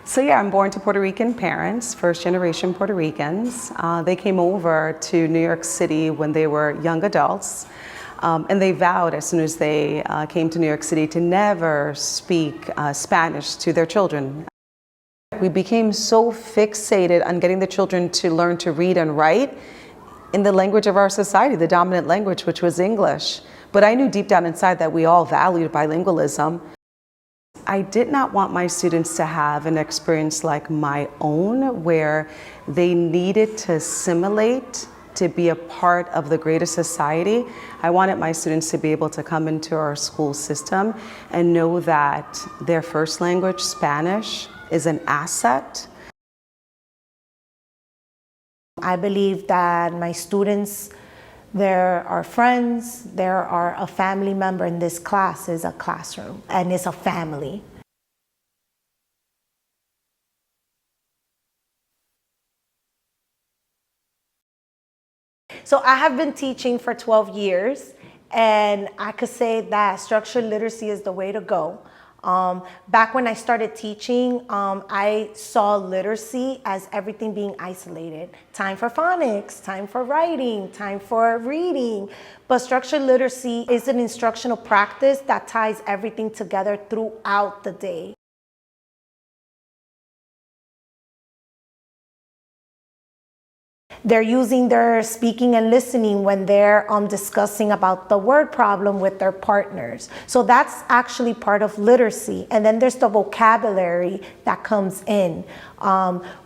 So yeah, I'm born to Puerto Rican parents, first generation Puerto Ricans. They came over to New York City when they were young adults. And they vowed as soon as they came to New York City to never speak Spanish to their children. We became so fixated on getting the children to learn to read and write in the language of our society, the dominant language, which was English. But I knew deep down inside that we all valued bilingualism. I did not want my students to have an experience like my own, where they needed to assimilate to be a part of the greater society. I wanted my students to be able to come into our school system and know that their first language, Spanish, is an asset. I believe that my students, there are friends, there are a family member in this class is a classroom, and it's a family. So I have been teaching for 12 years, and I could say that structured literacy is the way to go. Back when I started teaching, I saw literacy as everything being isolated. Time for phonics, time for writing, time for reading. But structured literacy is an instructional practice that ties everything together throughout the day. They're using their speaking and listening when they're discussing about the word problem with their partners. So that's actually part of literacy. And then there's the vocabulary that comes in,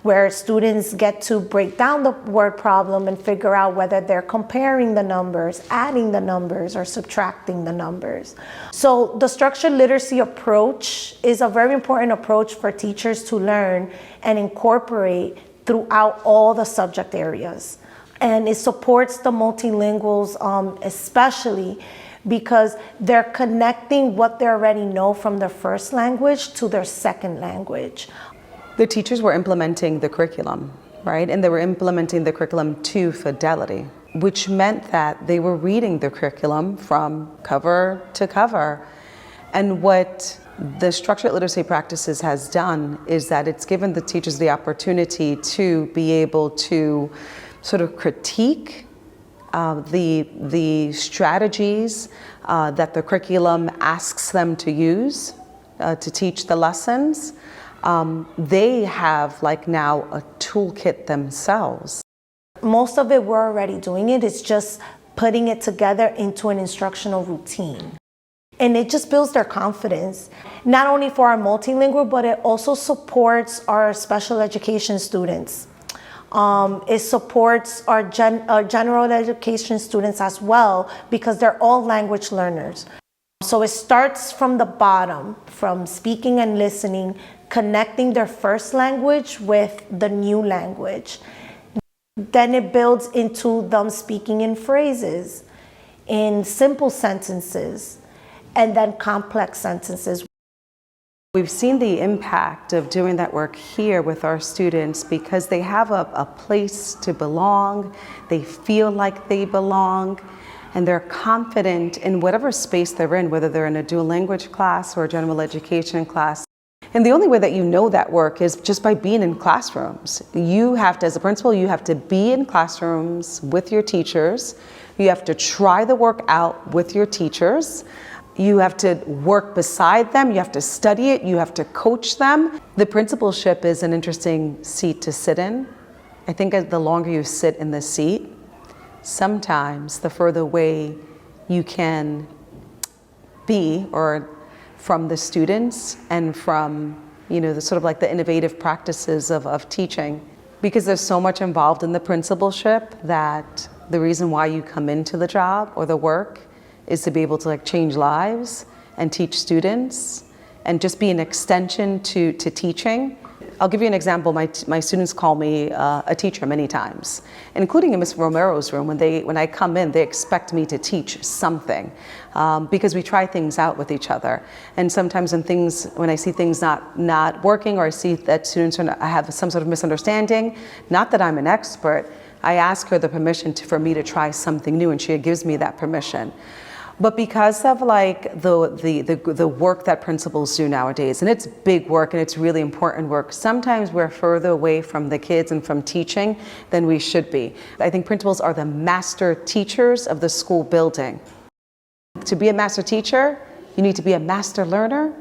where students get to break down the word problem and figure out whether they're comparing the numbers, adding the numbers, or subtracting the numbers. So the structured literacy approach is a very important approach for teachers to learn and incorporate throughout all the subject areas. And it supports the multilinguals, especially because they're connecting what they already know from their first language to their second language. The teachers were implementing the curriculum, right? And they were implementing the curriculum to fidelity, which meant that they were reading the curriculum from cover to cover. And what the structured literacy practices has done is that it's given the teachers the opportunity to be able to sort of critique the strategies that the curriculum asks them to use to teach the lessons. They have like now a toolkit themselves. Most of it we're already doing it. It's just putting it together into an instructional routine. And it just builds their confidence, not only for our multilingual, but it also supports our special education students. It supports our general education students as well, because they're all language learners. So it starts from the bottom, from speaking and listening, connecting their first language with the new language. Then it builds into them speaking in phrases, in simple sentences, and then complex sentences. We've seen the impact of doing that work here with our students because they have a place to belong, they feel like they belong, and they're confident in whatever space they're in, whether they're in a dual language class or a general education class. And the only way that you know that work is just by being in classrooms. You have to, as a principal, you have to be in classrooms with your teachers. You have to try the work out with your teachers. You have to work beside them, you have to study it, you have to coach them. The principalship is an interesting seat to sit in. I think the longer you sit in the seat, sometimes the further away you can be or from the students and from, you know, the sort of like the innovative practices of teaching. Because there's so much involved in the principalship that the reason why you come into the job or the work is to be able to like change lives and teach students and just be an extension to teaching. I'll give you an example. My students call me a teacher many times, including in Ms. Romero's room. When I come in, they expect me to teach something because we try things out with each other. And sometimes when I see things not working, or I see that students have some sort of misunderstanding, not that I'm an expert, I ask her the permission for me to try something new, and she gives me that permission. But because of like the work that principals do nowadays, and it's big work and it's really important work, sometimes we're further away from the kids and from teaching than we should be. I think principals are the master teachers of the school building. To be a master teacher, you need to be a master learner